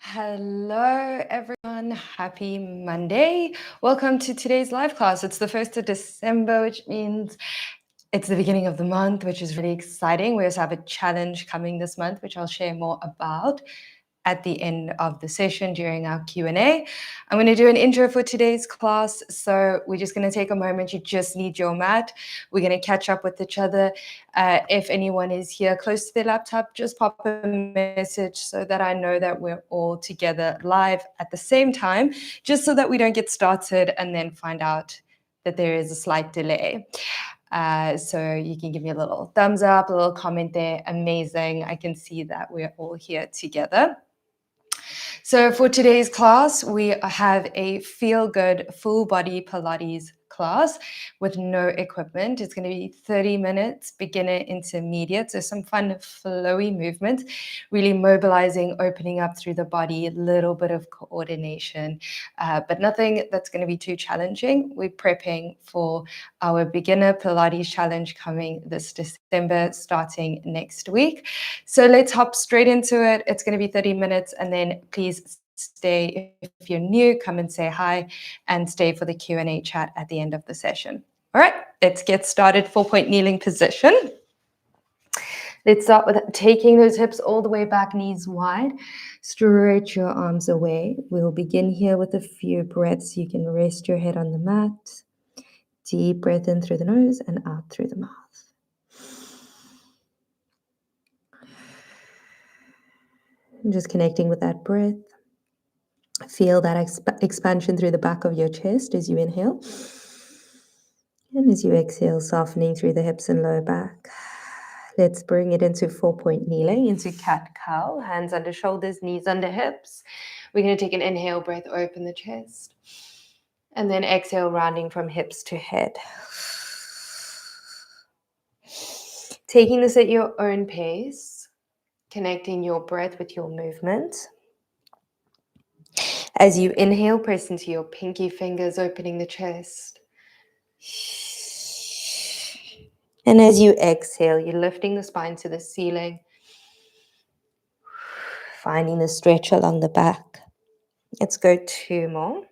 Hello, everyone. Happy Monday. Welcome to today's live class. It's the 1st of December, which means it's the beginning of the month, which is really exciting. We also have a challenge coming this month, which I'll share more about at the end of the session during our Q&A. I'm going to do an intro for today's class. So we're just going to take a moment. You just need your mat. We're going to catch up with each other. If anyone is here close to their laptop, just pop a message so that I know that we're all together live at the same time, just so that we don't get started and then find out that there is a slight delay. So you can give me a little thumbs up, a little comment there. Amazing. I can see that we're all here together. So for today's class, we have a feel-good full body Pilates class with no equipment. It's going to be 30 minutes, beginner, intermediate. So some fun, flowy movements, really mobilizing, opening up through the body, a little bit of coordination, but nothing that's going to be too challenging. We're prepping for our beginner Pilates challenge coming this December, starting next week. So let's hop straight into it. It's going to be 30 minutes, and then please stay. If you're new, come and say hi and stay for the Q&A chat at the end of the session. All right, let's get started. 4-point kneeling position. Let's start with taking those hips all the way back, knees wide. Stretch your arms away. We'll begin here with a few breaths. You can rest your head on the mat. Deep breath in through the nose and out through the mouth. And just connecting with that breath. Feel that expansion through the back of your chest as you inhale. And as you exhale, softening through the hips and lower back. Let's bring it into 4-point kneeling, into cat-cow. Hands under shoulders, knees under hips. We're going to take an inhale, breath, open the chest. And then exhale, rounding from hips to head. Taking this at your own pace, connecting your breath with your movement. As you inhale, press into your pinky fingers, opening the chest. And as you exhale, you're lifting the spine to the ceiling, finding the stretch along the back. Let's go 2 more.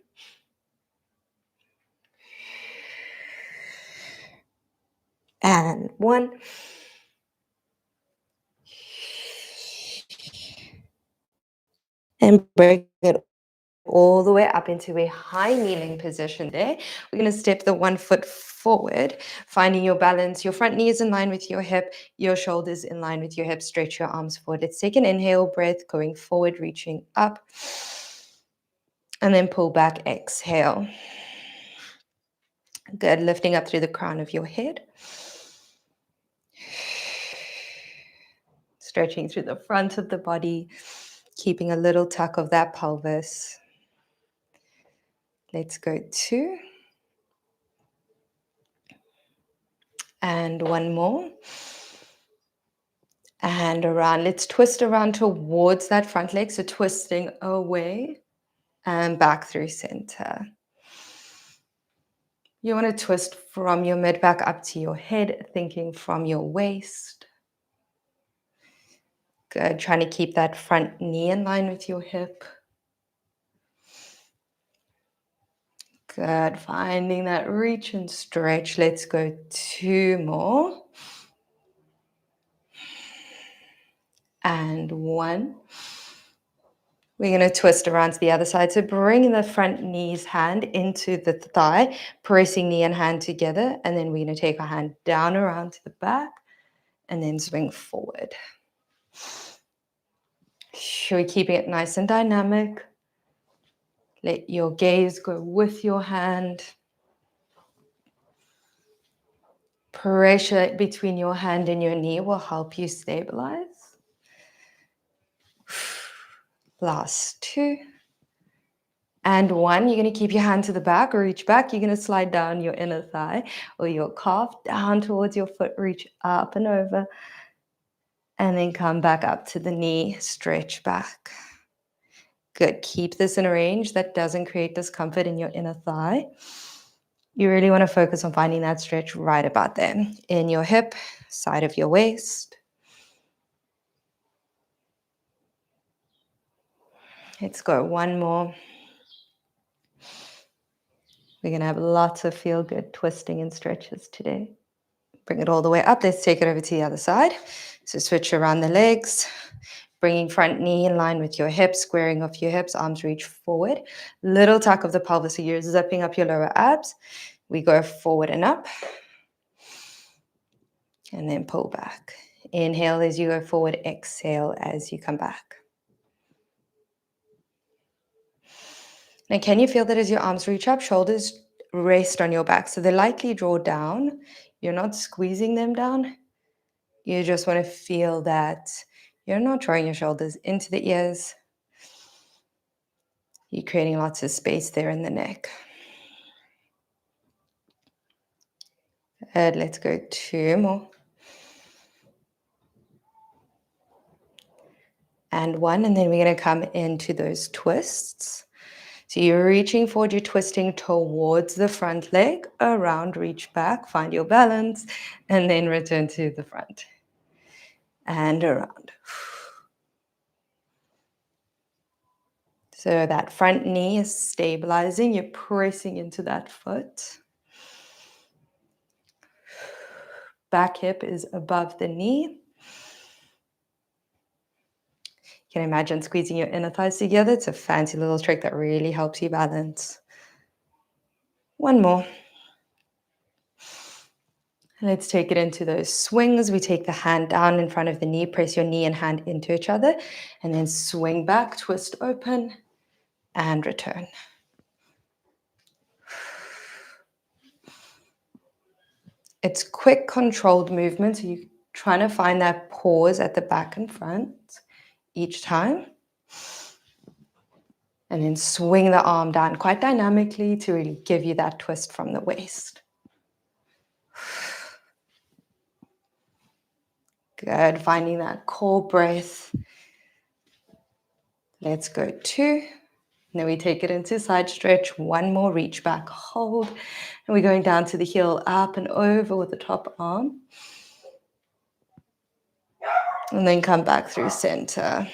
And 1. And bring it all the way up into a high kneeling position there. We're going to step the 1 foot forward, finding your balance. Your front knee is in line with your hip, your shoulders in line with your hip. Stretch your arms forward. Let's take an inhale breath, going forward, reaching up. And then pull back, exhale. Good, lifting up through the crown of your head. Stretching through the front of the body, keeping a little tuck of that pelvis. Let's go 2. And 1 more. And around. Let's twist around towards that front leg. So twisting away and back through center. You want to twist from your mid back up to your head, thinking from your waist. Good. Trying to keep that front knee in line with your hip. Good. Finding that reach and stretch. Let's go 2 more. And 1. We're going to twist around to the other side. So bring the front knee's hand into the thigh, pressing knee and hand together. And then we're going to take our hand down around to the back and then swing forward. Sure, we're keeping it nice and dynamic. Let your gaze go with your hand. Pressure between your hand and your knee will help you stabilize. Last 2. And 1, you're going to keep your hand to the back or reach back. You're going to slide down your inner thigh or your calf down towards your foot, reach up and over. And then come back up to the knee, stretch back. Good. Keep this in a range that doesn't create discomfort in your inner thigh. You really want to focus on finding that stretch right about there. In your hip, side of your waist. Let's go one more. We're going to have lots of feel-good twisting and stretches today. Bring it all the way up. Let's take it over to the other side. So switch around the legs, bringing front knee in line with your hips, squaring off your hips, arms reach forward. Little tuck of the pelvis, so you're zipping up your lower abs. We go forward and up, and then pull back. Inhale as you go forward, exhale as you come back. Now, can you feel that as your arms reach up, shoulders rest on your back? So they lightly draw down. You're not squeezing them down. You just want to feel that you're not drawing your shoulders into the ears. You're creating lots of space there in the neck. Good. Let's go 2 more. And 1, and then we're going to come into those twists. So you're reaching forward, you're twisting towards the front leg, around, reach back, find your balance, and then return to the front. And around. So that front knee is stabilizing, you're pressing into that foot. Back hip is above the knee. You can imagine squeezing your inner thighs together. It's a fancy little trick that really helps you balance. 1 more. Let's take it into those swings. We take the hand down in front of the knee, press your knee and hand into each other, and then swing back, twist open, and return. It's quick, controlled movement, so you're trying to find that pause at the back and front each time. And then swing the arm down quite dynamically to really give you that twist from the waist. Good, finding that core breath. Let's go 2. And then we take it into side stretch. 1 more, reach back, hold. And we're going down to the heel, up and over with the top arm. And then come back through center.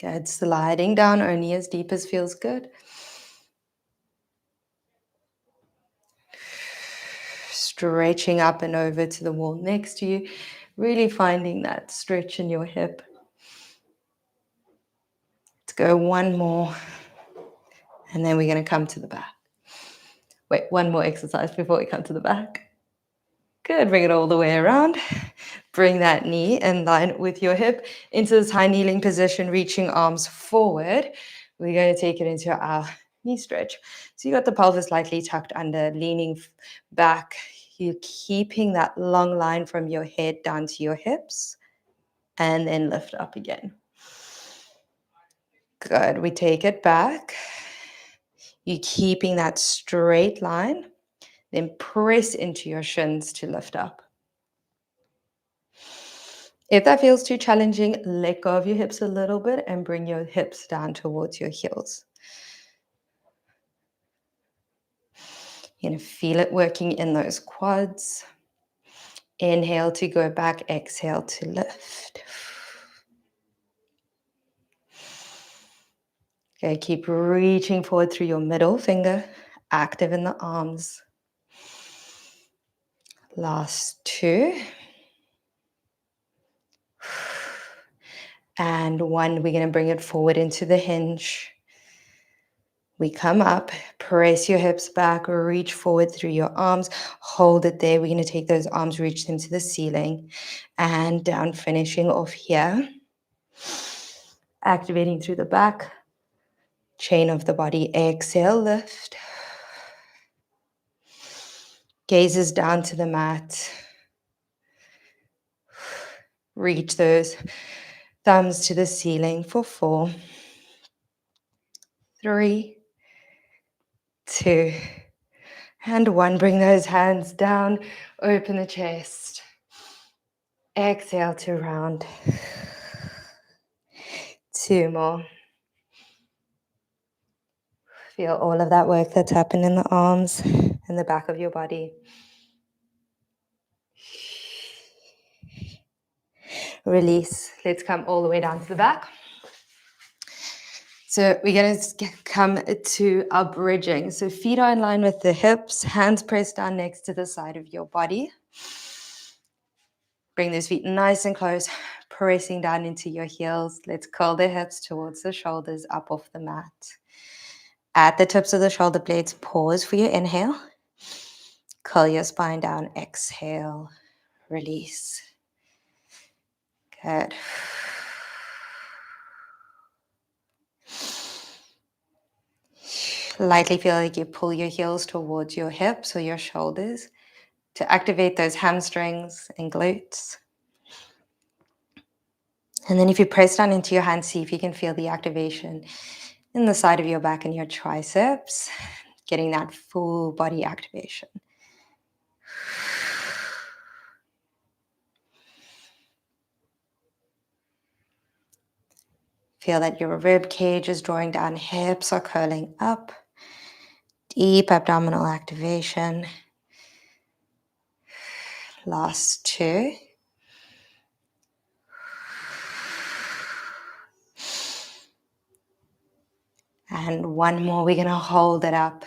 Good, sliding down only as deep as feels good. Stretching up and over to the wall next to you. Really finding that stretch in your hip. Let's go 1 more. And then we're going to come to the back. Wait, 1 more exercise before we come to the back. Good, bring it all the way around. Bring that knee in line with your hip into this high kneeling position, reaching arms forward. We're going to take it into our knee stretch. So you got the pelvis slightly tucked under, leaning back. You're keeping that long line from your head down to your hips, and then lift up again. Good, we take it back. You're keeping that straight line. Then press into your shins to lift up. If that feels too challenging, let go of your hips a little bit and bring your hips down towards your heels. You're going to feel it working in those quads. Inhale to go back, exhale to lift. Okay, keep reaching forward through your middle finger, active in the arms. Last 2. And 1, we're going to bring it forward into the hinge. We come up, press your hips back, reach forward through your arms, hold it there. We're going to take those arms, reach them to the ceiling, and down, finishing off here. Activating through the back, chain of the body, exhale, lift. Gazes down to the mat. Reach those thumbs to the ceiling for 4, 3, 2, and 1. Bring those hands down, open the chest. Exhale to round. 2 more. Feel all of that work that's happened in the arms and the back of your body. Release. Let's come all the way down to the back. So we're going to come to our bridging. So feet are in line with the hips, hands pressed down next to the side of your body. Bring those feet nice and close, pressing down into your heels. Let's curl the hips towards the shoulders, up off the mat. At the tips of the shoulder blades, pause for your inhale. Curl your spine down, exhale, release. Good. Lightly feel like you pull your heels towards your hips or your shoulders to activate those hamstrings and glutes. And then if you press down into your hands, see if you can feel the activation in the side of your back and your triceps, getting that full body activation. Feel that your rib cage is drawing down, hips are curling up. Deep abdominal activation. Last two. And one more, we're gonna hold it up.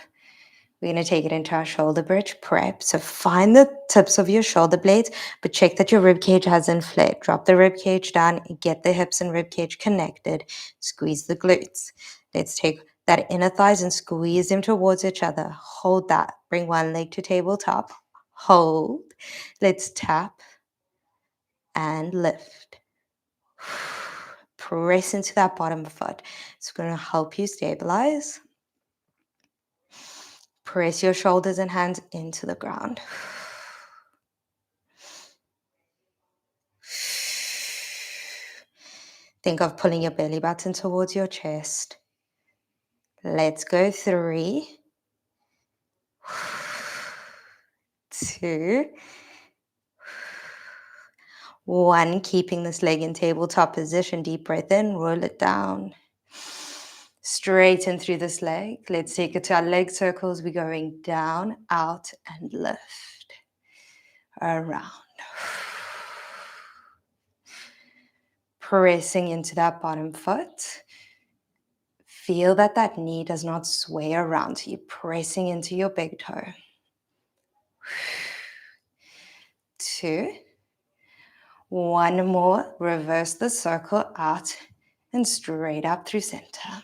We're going to take it into our shoulder bridge prep. So find the tips of your shoulder blades, but check that your rib cage hasn't flared. Drop the rib cage down, get the hips and rib cage connected. Squeeze the glutes. Let's take that inner thighs and squeeze them towards each other. Hold that. Bring one leg to tabletop. Hold. Let's tap and lift. Press into that bottom foot. It's going to help you stabilize. Press your shoulders and hands into the ground. Think of pulling your belly button towards your chest. Let's go. 3, 2, 1. Keeping this leg in tabletop position. Deep breath in, roll it down. Straighten through this leg. Let's take it to our leg circles. We're going down, out, and lift. Around. Pressing into that bottom foot. Feel that that knee does not sway around. So you're pressing into your big toe. 2. 1 more. Reverse the circle out and straight up through center.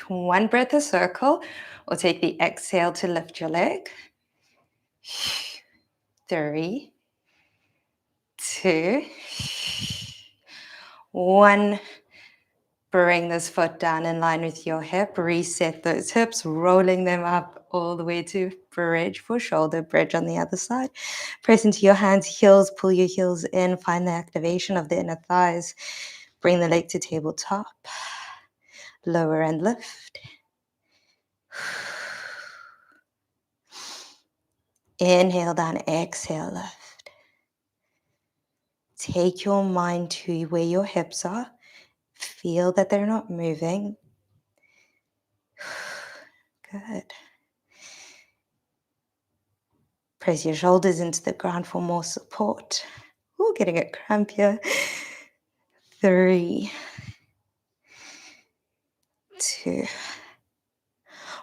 1 breath a circle, or take the exhale to lift your leg. 3, 2, 1. Bring this foot down in line with your hip. Reset those hips, rolling them up all the way to bridge for shoulder bridge on the other side. Press into your hands, heels, pull your heels in. Find the activation of the inner thighs. Bring the leg to tabletop. Lower and lift. Inhale down, exhale, lift. Take your mind to where your hips are. Feel that they're not moving. Good. Press your shoulders into the ground for more support. Ooh, getting a cramp here. 3, 2,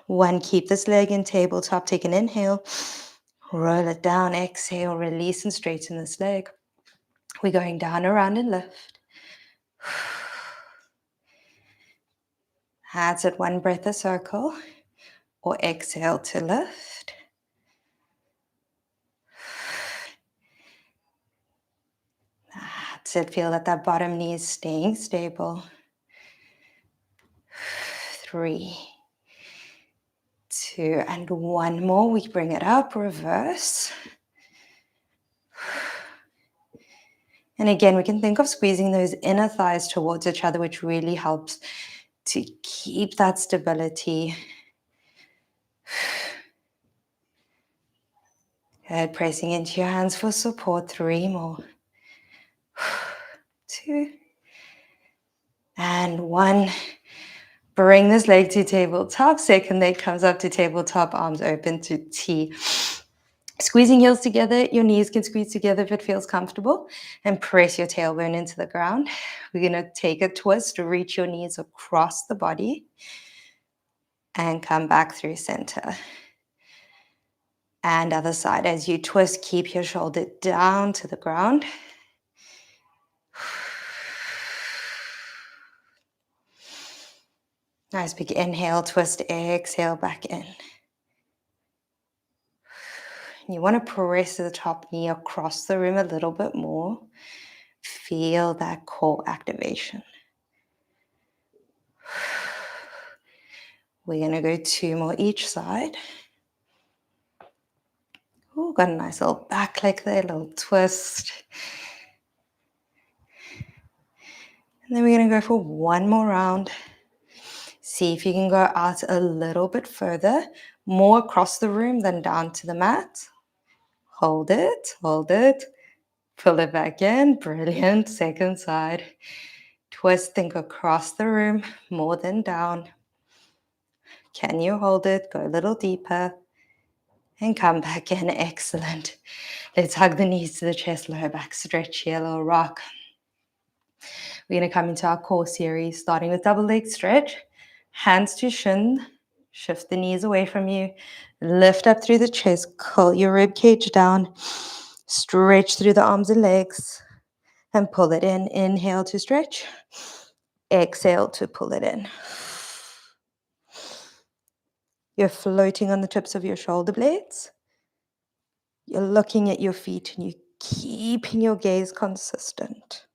1. Keep this leg in tabletop. Take an inhale. Roll it down. Exhale. Release and straighten this leg. We're going down, around, and lift. That's it. 1 breath a circle. Or exhale to lift. That's it. Feel that that bottom knee is staying stable. 3, 2, and 1 more. We bring it up, reverse. And again, we can think of squeezing those inner thighs towards each other, which really helps to keep that stability. Good. Pressing into your hands for support. 3 more. 2, and 1. Bring this leg to tabletop. Second leg comes up to tabletop, arms open to T. Squeezing heels together, your knees can squeeze together if it feels comfortable, and press your tailbone into the ground. We're going to take a twist to reach your knees across the body and come back through center. And other side, as you twist, keep your shoulder down to the ground. Nice big inhale, twist, exhale back in. You want to press the top knee across the room a little bit more. Feel that core activation. We're going to go 2 more each side. Ooh, got a nice little back leg there, little twist. And then we're going to go for 1 more round. See if you can go out a little bit further, more across the room than down to the mat. Hold it, pull it back in. Brilliant. Second side. Twist, think across the room, more than down. Can you hold it? Go a little deeper. And come back in. Excellent. Let's hug the knees to the chest, lower back, stretch here, little rock. We're going to come into our core series, starting with double leg stretch. Hands to shin. Shift the knees away from you. Lift up through the chest. Curl your rib cage down. Stretch through the arms and legs. And pull it in. Inhale to stretch. Exhale to pull it in. You're floating on the tips of your shoulder blades. You're looking at your feet and you're keeping your gaze consistent.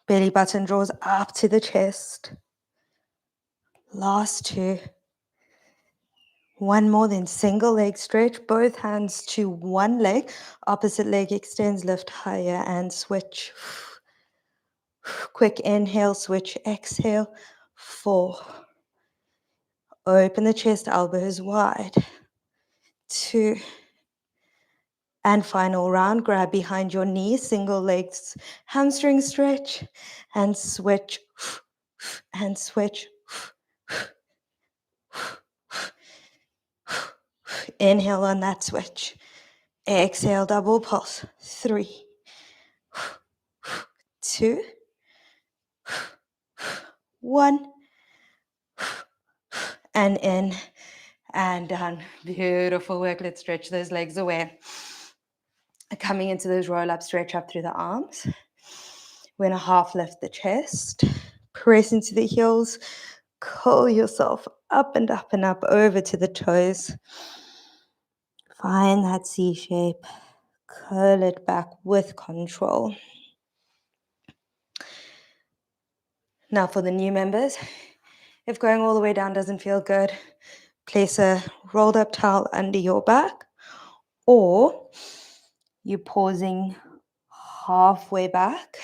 Belly button draws up to the chest. Last 2. 1 more, then single leg stretch. Both hands to one leg. Opposite leg extends, lift higher and switch. Quick inhale, switch, exhale. 4. Open the chest, elbows wide. 2. And final round, grab behind your knees, single legs, hamstring stretch, and switch, and switch. Inhale on that switch. Exhale, double pulse. 3, 2, 1. And in and down. Beautiful work. Let's stretch those legs away. Coming into those roll-up, stretch up through the arms. We're going to half lift the chest. Press into the heels. Curl yourself up and up and up over to the toes. Find that C shape. Curl it back with control. Now for the new members, if going all the way down doesn't feel good, place a rolled up towel under your back, or you're pausing halfway back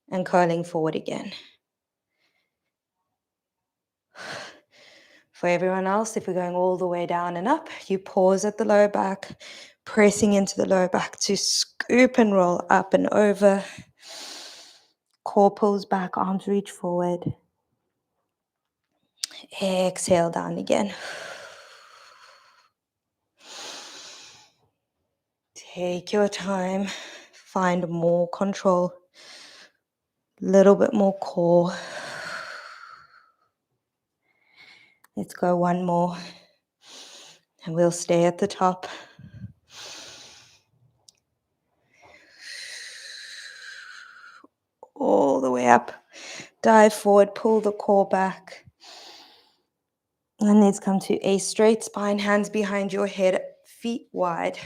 and curling forward again. For everyone else, if we're going all the way down and up, you pause at the lower back, pressing into the lower back to scoop and roll up and over. Core pulls back, arms reach forward. Exhale down again. Take your time. Find more control. Little bit more core. Let's go 1 more. And we'll stay at the top. All the way up. Dive forward, pull the core back. And let's come to a straight spine, hands behind your head, feet wide.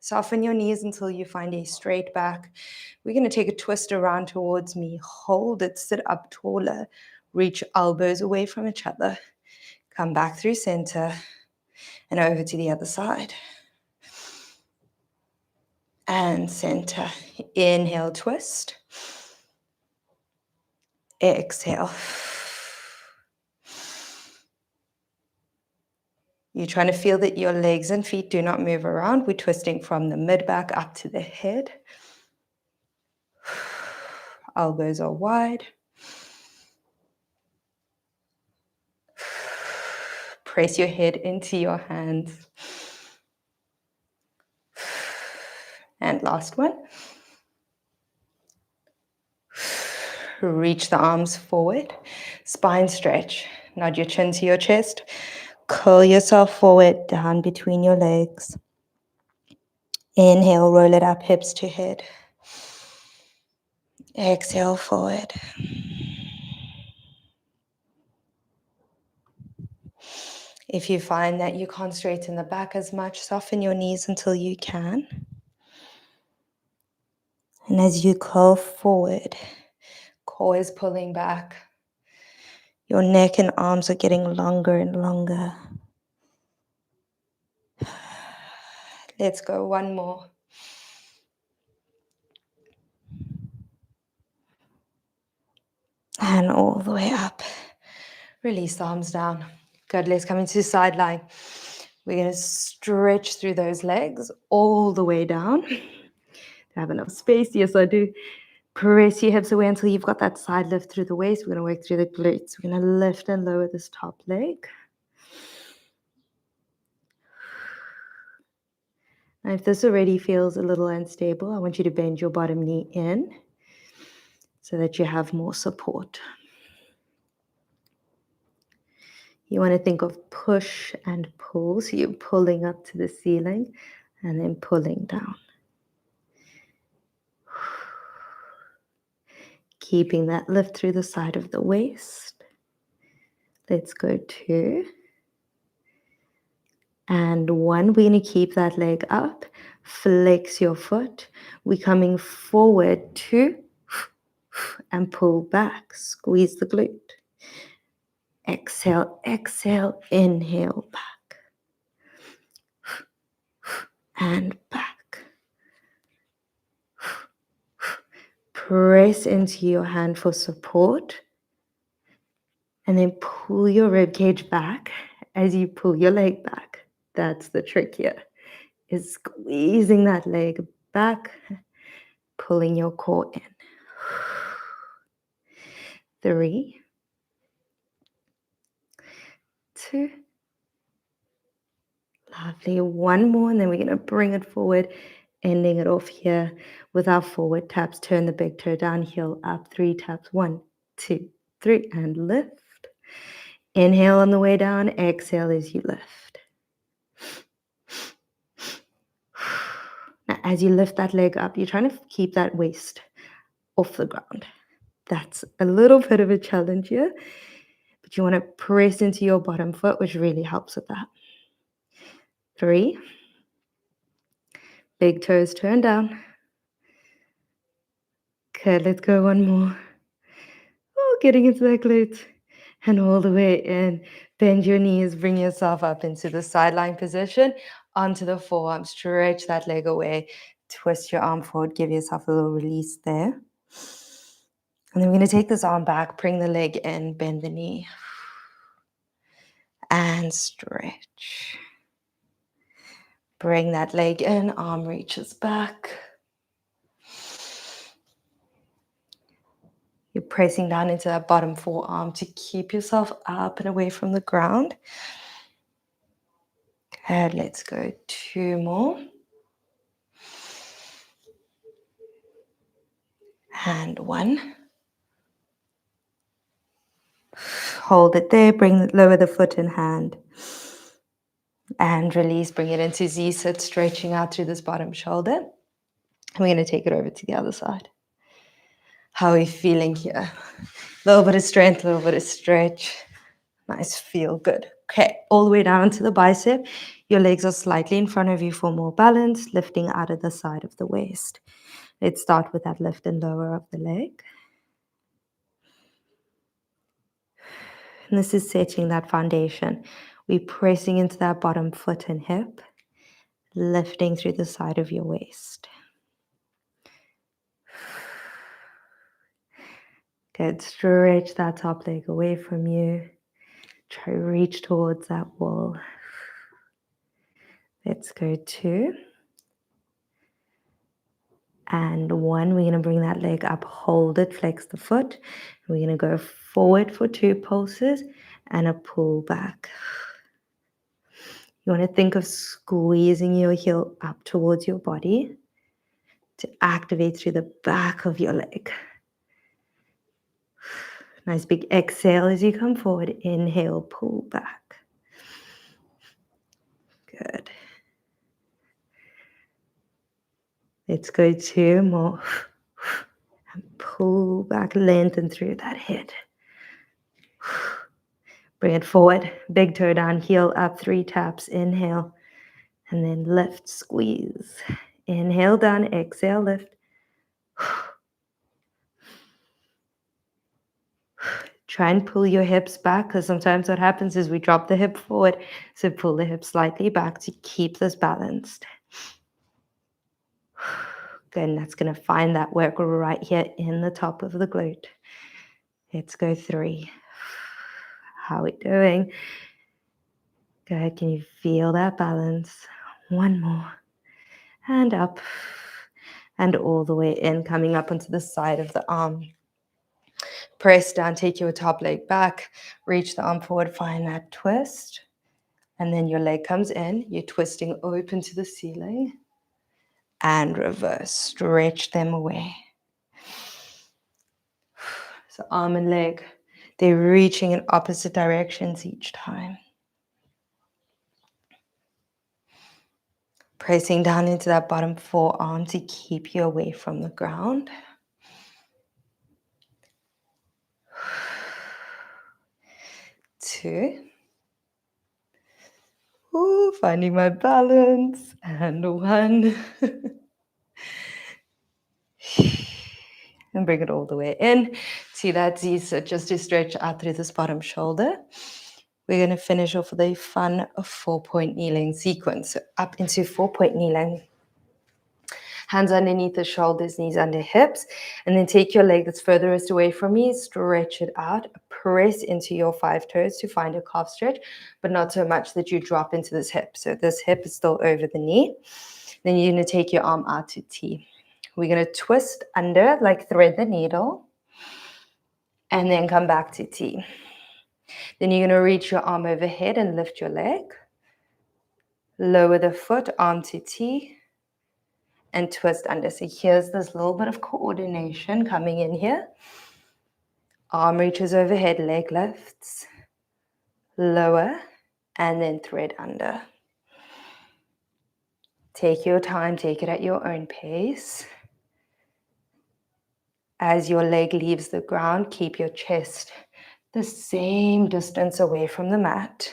Soften your knees until you find a straight back. We're going to take a twist around towards me. Hold it, sit up taller. Reach elbows away from each other. Come back through center and over to the other side. And center. Inhale, twist. Exhale. You're trying to feel that your legs and feet do not move around. We're twisting from the mid-back up to the head. Elbows are wide. press your head into your hands. And last one. Reach the arms forward, spine stretch. Nod your chin to your chest. Curl yourself forward, down between your legs. Inhale, roll it up, hips to head. Exhale, forward. If you find that you can't straighten the back as much, soften your knees until you can. And as you curl forward, core is pulling back. Your neck and arms are getting longer and longer. Let's go, one more. And all the way up. Release the arms down. Good, let's come into side line. We're going to stretch through those legs all the way down. Do I have enough space? Yes, I do. Press your hips away until you've got that side lift through the waist. We're going to work through the glutes. We're going to lift and lower this top leg. Now, if this already feels a little unstable, I want you to bend your bottom knee in so that you have more support. You want to think of push and pull. So you're pulling up to the ceiling and then pulling down. Keeping that lift through the side of the waist. Let's go 2. And 1. We're going to keep that leg up. Flex your foot. We're coming forward 2. And pull back. Squeeze the glute. Exhale, exhale, inhale, back. And back. Press into your hand for support. And then pull your rib cage back as you pull your leg back. That's the trick here, is squeezing that leg back, pulling your core in. 3, 2. Lovely. 1 more, and then we're going to bring it forward, ending it off here with our forward taps. Turn the big toe down, heel up. 3 taps. 1, 2, 3, and lift. Inhale on the way down. Exhale as you lift. Now, as you lift that leg up, you're trying to keep that waist off the ground. That's a little bit of a challenge here, but you want to press into your bottom foot, which really helps with that. 3. Big toes turn down. Good, let's go 1 more. Oh, getting into that glute. And all the way in. Bend your knees, bring yourself up into the sideline position, onto the forearm. Stretch that leg away. Twist your arm forward, give yourself a little release there. And then we're going to take this arm back, bring the leg in, bend the knee. And stretch. Bring that leg in, arm reaches back. You're pressing down into that bottom forearm to keep yourself up and away from the ground. And let's go 2 more. And 1. Hold it there, lower the foot and hand. And release, bring it into Z-sit, stretching out through this bottom shoulder. And we're going to take it over to the other side. How are we feeling here? A little bit of strength, a little bit of stretch. Nice, feel good. Okay, all the way down to the bicep. Your legs are slightly in front of you for more balance, lifting out of the side of the waist. Let's start with that lift and lower of the leg. And this is setting that foundation. We're pressing into that bottom foot and hip, lifting through the side of your waist. Good, stretch that top leg away from you. Try reach towards that wall. Let's go 2. And 1, we're going to bring that leg up, hold it, flex the foot. We're going to go forward for 2 pulses and a pull back. You want to think of squeezing your heel up towards your body to activate through the back of your leg. Nice big exhale as you come forward. Inhale, pull back. Good. Let's go 2 more. And pull back, lengthen through that head. Bring it forward. Big toe down, heel up, 3 taps. Inhale. And then lift, squeeze. Inhale down, exhale, lift. Try and pull your hips back, because sometimes what happens is we drop the hip forward. So pull the hip slightly back to keep this balanced. Good, and that's going to find that work right here in the top of the glute. Let's go 3. How are we doing? Good, can you feel that balance? 1 more. And up. And all the way in, coming up onto the side of the arm. Press down, take your top leg back, reach the arm forward, find that twist. And then your leg comes in, you're twisting open to the ceiling. And reverse, stretch them away. So arm and leg, they're reaching in opposite directions each time. Pressing down into that bottom forearm to keep you away from the ground. 2. Ooh, finding my balance. And 1. And bring it all the way in. See that Z, so just to stretch out through this bottom shoulder. We're going to finish off with a fun 4-point kneeling sequence. So up into 4-point kneeling. Hands underneath the shoulders, knees under hips. And then take your leg that's furthest away from me, stretch it out, press into your 5 toes to find a calf stretch, but not so much that you drop into this hip. So this hip is still over the knee. Then you're going to take your arm out to T. We're going to twist under, like thread the needle, and then come back to T. Then you're going to reach your arm overhead and lift your leg. Lower the foot, arm to T, and twist under. So here's this little bit of coordination coming in here. Arm reaches overhead, leg lifts, lower, and then thread under. Take your time, take it at your own pace. As your leg leaves the ground, keep your chest the same distance away from the mat.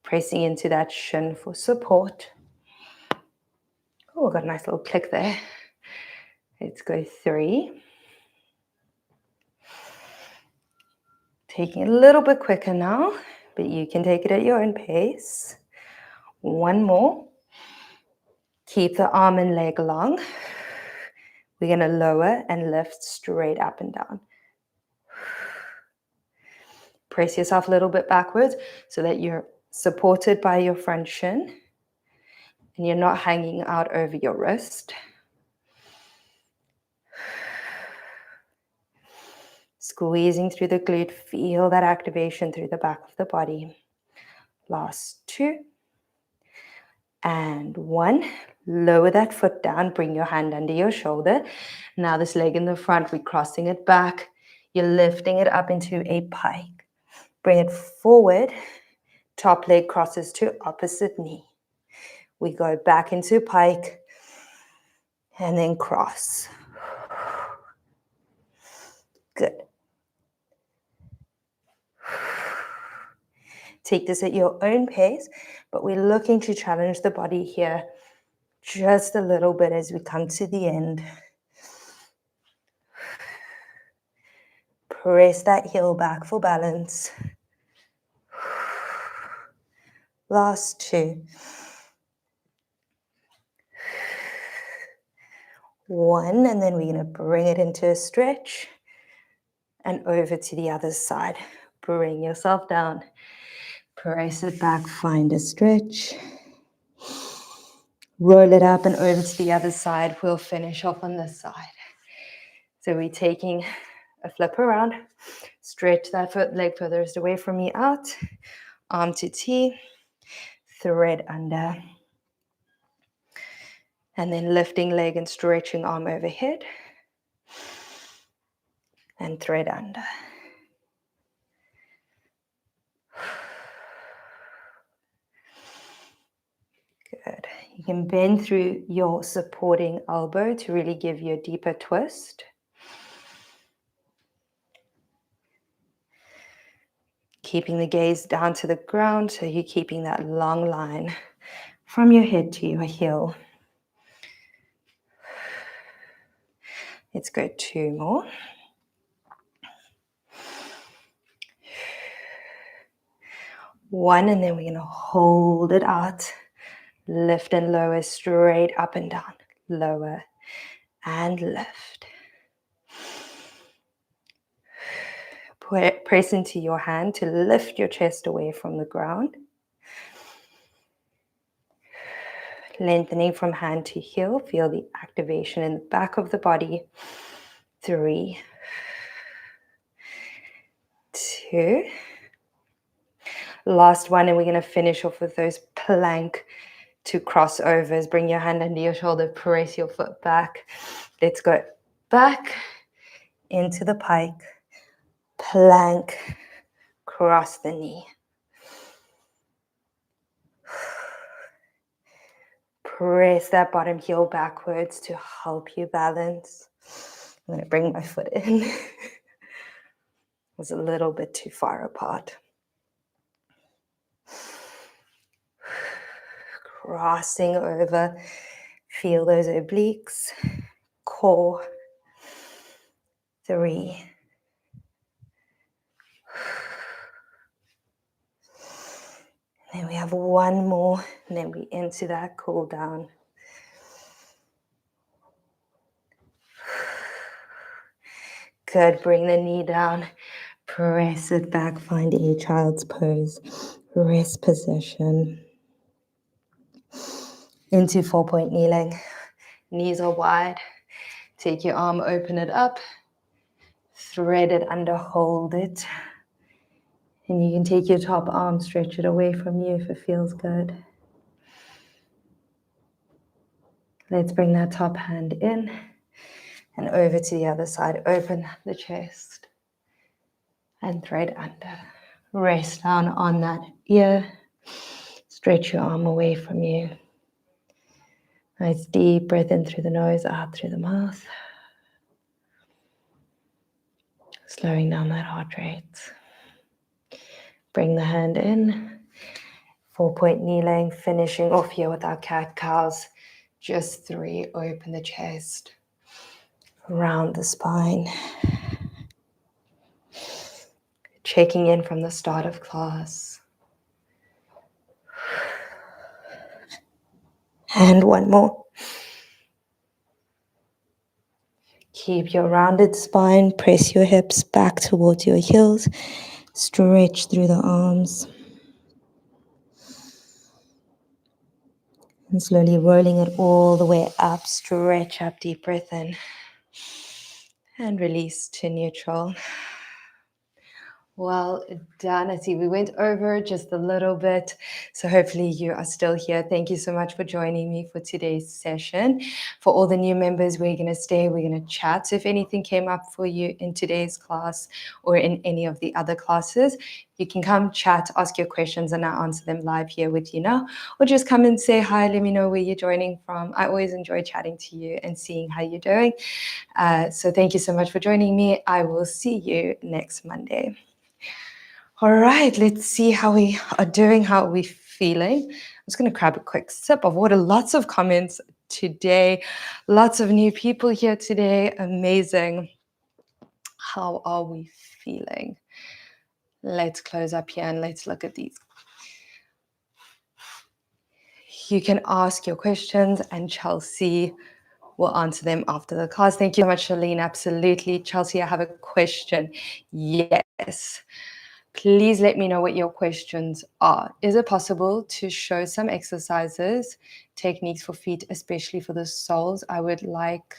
Pressing into that shin for support. Oh, got a nice little click there. Let's go 3. Taking it a little bit quicker now, but you can take it at your own pace. 1 more. Keep the arm and leg long. We're going to lower and lift straight up and down. Press yourself a little bit backwards so that you're supported by your front shin and you're not hanging out over your wrist. Squeezing through the glute, feel that activation through the back of the body. Last 2. And 1. Lower that foot down, bring your hand under your shoulder. Now this leg in the front, we're crossing it back. You're lifting it up into a pike. Bring it forward. Top leg crosses to opposite knee. We go back into pike and then cross. Good. Take this at your own pace, but we're looking to challenge the body here just a little bit as we come to the end. Press that heel back for balance. Last 2. 1, and then we're going to bring it into a stretch and over to the other side. Bring yourself down. Press it back, find a stretch. Roll it up and over to the other side. We'll finish off on this side. So we're taking a flip around, Stretch that leg furthest away from me out. Arm to T. Thread under. And then lifting leg and stretching arm overhead. And thread under. Good. You can bend through your supporting elbow to really give you a deeper twist. Keeping the gaze down to the ground, so you're keeping that long line from your head to your heel. Let's go 2 more. One, and then we're going to hold it out. Lift and lower, straight up and down. Lower and lift. Press into your hand to lift your chest away from the ground. Lengthening from hand to heel. Feel the activation in the back of the body. 3, 2. Last one, and we're going to finish off with those plank to crossovers. Bring your hand under your shoulder, press your foot back. Let's go back into the pike, plank, cross the knee. Press that bottom heel backwards to help you balance. I'm going to bring my foot in. It was a little bit too far apart. Crossing over. Feel those obliques. Core. 3. Then we have one more, and then we into that cool down. Good, bring the knee down, press it back, find a child's pose, rest position. Into 4-point kneeling, knees are wide. Take your arm, open it up, thread it under, hold it. And you can take your top arm, stretch it away from you if it feels good. Let's bring that top hand in and over to the other side. Open the chest and thread under. Rest down on that ear. Stretch your arm away from you. Nice deep breath in through the nose, out through the mouth. Slowing down that heart rate. Bring the hand in. 4-point kneeling, finishing off here with our cat-cows. Just 3, open the chest. Round the spine. Checking in from the start of class. And one more. Keep your rounded spine. Press your hips back towards your heels. Stretch through the arms. And slowly rolling it all the way up. Stretch up, deep breath in. And release to neutral. Well done. I see we went over just a little bit, so hopefully you are still here. Thank you so much for joining me for today's session. For all the new members, we're going to stay, we're going to chat. So if anything came up for you in today's class or in any of the other classes, you can come chat, ask your questions, and I'll answer them live here with you now. Or just come and say hi, let me know where you're joining from. I always enjoy chatting to you and seeing how you're doing. So thank you so much for joining me. I will see you next Monday. All right, let's see how we are doing, how are we feeling. I'm just going to grab a quick sip of water. Lots of comments today, lots of new people here today. Amazing. How are we feeling? Let's close up here and let's look at these. You can ask your questions and Chelsea will answer them after the class. Thank you so much, Charlene. Absolutely. Chelsea, I have a question. Yes. Please let me know what your questions are. Is it possible to show some exercises, techniques for feet, especially for the soles? I would like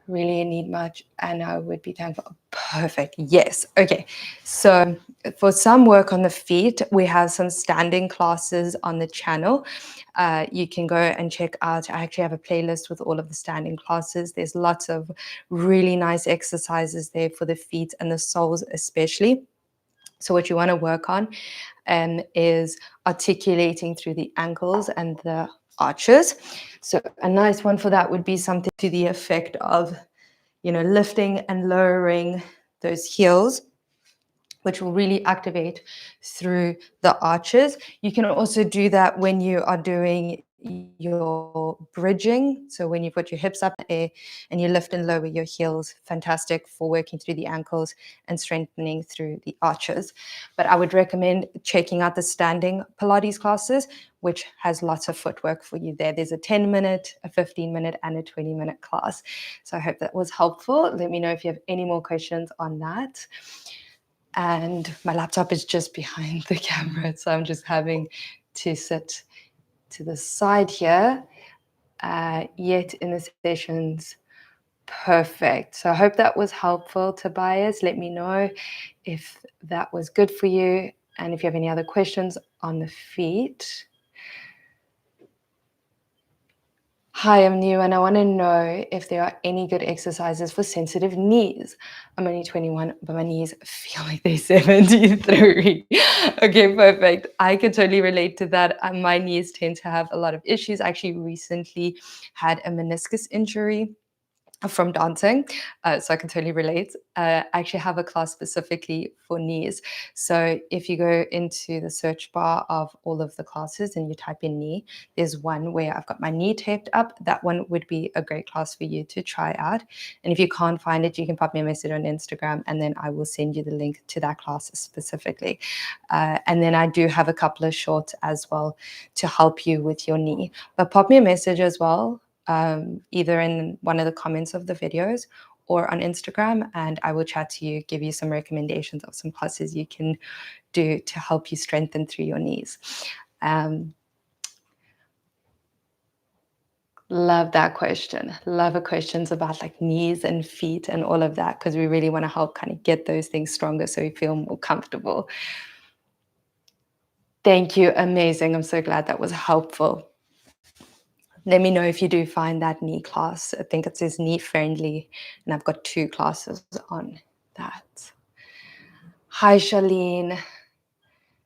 really need much, and I would be thankful. Perfect. Yes. Okay. So for some work on the feet, we have some standing classes on the channel. You can go and check out. I actually have a playlist with all of the standing classes. There's lots of really nice exercises there for the feet and the soles especially. So what you want to work on is articulating through the ankles and the arches. So a nice one for that would be something to the effect of, lifting and lowering those heels, which will really activate through the arches. You can also do that when you are doing your bridging. So when you put your hips up in the air and you lift and lower your heels, fantastic for working through the ankles and strengthening through the arches. But I would recommend checking out the standing Pilates classes, which has lots of footwork for you there. There's a 10-minute, a 15-minute, and a 20-minute class. So I hope that was helpful. Let me know if you have any more questions on that. And my laptop is just behind the camera, so I'm just having to sit to the side here. Yet in the sessions, perfect. So I hope that was helpful, Tobias. Let me know if that was good for you, and if you have any other questions on the feet. Hi, I'm new and I want to know if there are any good exercises for sensitive knees. I'm only 21, but my knees feel like they're 73. Okay, perfect. I can totally relate to that. My knees tend to have a lot of issues. I actually recently had a meniscus injury from dancing, so I can totally relate. I actually have a class specifically for knees. So if you go into the search bar of all of the classes and you type in knee, there's one where I've got my knee taped up. That one would be a great class for you to try out. And if you can't find it, you can pop me a message on Instagram and then I will send you the link to that class specifically. And then I do have a couple of shorts as well to help you with your knee. But pop me a message as well, either in one of the comments of the videos or on Instagram, and I will chat to you, give you some recommendations of some classes you can do to help you strengthen through your knees. Love that question. Love questions about like knees and feet and all of that, because we really want to help kind of get those things stronger so we feel more comfortable. Thank you. Amazing. I'm so glad that was helpful. Let me know if you do find that knee class. I think it says knee friendly, and I've got 2 classes on that. Hi, Charlene.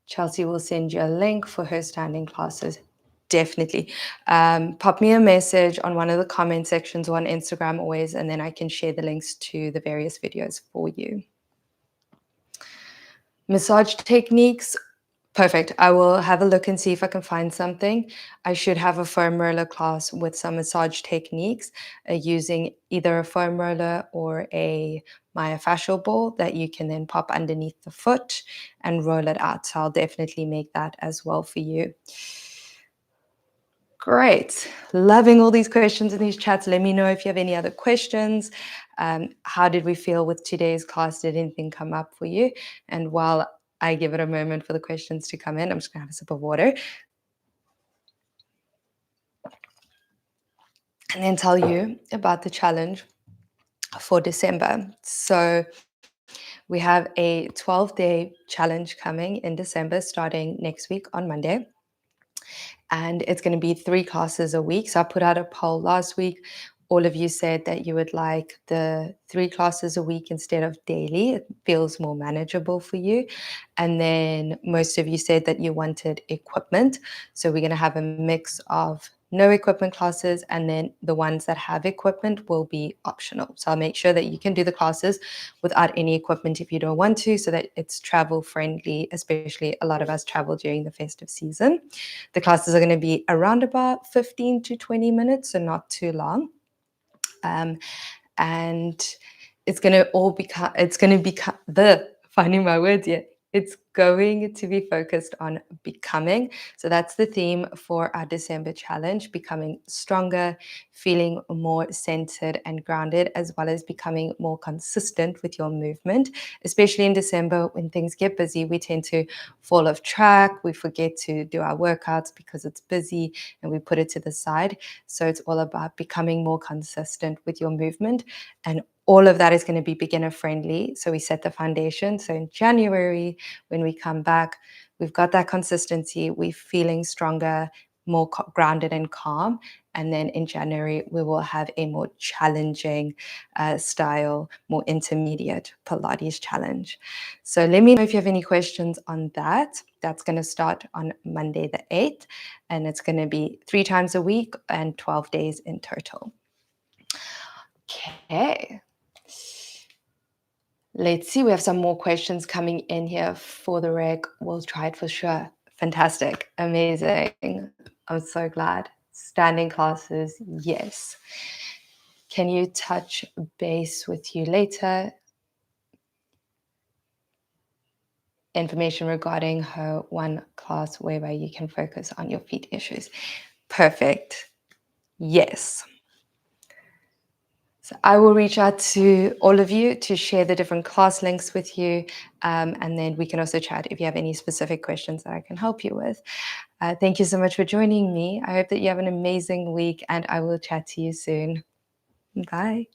Chelsea will send you a link for her standing classes. Definitely. Pop me a message on one of the comment sections or on Instagram always, and then I can share the links to the various videos for you. Massage techniques. Perfect. I will have a look and see if I can find something. I should have a foam roller class with some massage techniques using either a foam roller or a myofascial ball that you can then pop underneath the foot and roll it out. So I'll definitely make that as well for you. Great. Loving all these questions in these chats. Let me know if you have any other questions. How did we feel with today's class? Did anything come up for you? And while I give it a moment for the questions to come in, I'm just going to have a sip of water and then tell you about the challenge for December. So we have a 12-day challenge coming in December, starting next week on Monday. And it's going to be 3 classes a week. So I put out a poll last week. All of you said that you would like the 3 classes a week instead of daily. It feels more manageable for you. And then most of you said that you wanted equipment. So we're going to have a mix of no equipment classes, and then the ones that have equipment will be optional. So I'll make sure that you can do the classes without any equipment if you don't want to, so that it's travel friendly, especially a lot of us travel during the festive season. The classes are going to be around about 15 to 20 minutes, so not too long. And it's going to all become, finding my words yet. It's going to be focused on becoming. So that's the theme for our December challenge, becoming stronger, feeling more centered and grounded, as well as becoming more consistent with your movement. Especially in December, when things get busy, we tend to fall off track. We forget to do our workouts because it's busy and we put it to the side. So it's all about becoming more consistent with your movement, and all of that is going to be beginner friendly. So we set the foundation. So in January, when we come back, we've got that consistency. We're feeling stronger, more grounded and calm. And then in January, we will have a more challenging style, more intermediate Pilates challenge. So let me know if you have any questions on that. That's going to start on Monday the 8th, and it's going to be 3 times a week and 12 days in total. Okay. Let's see, we have some more questions coming in here for the rec. We'll try it for sure. Fantastic. Amazing. I'm so glad. Standing classes, yes. Can you touch base with you later? Information regarding her one class whereby you can focus on your feet issues. Perfect. Yes. So I will reach out to all of you to share the different class links with you. And then we can also chat if you have any specific questions that I can help you with. Thank you so much for joining me. I hope that you have an amazing week, and I will chat to you soon. Bye.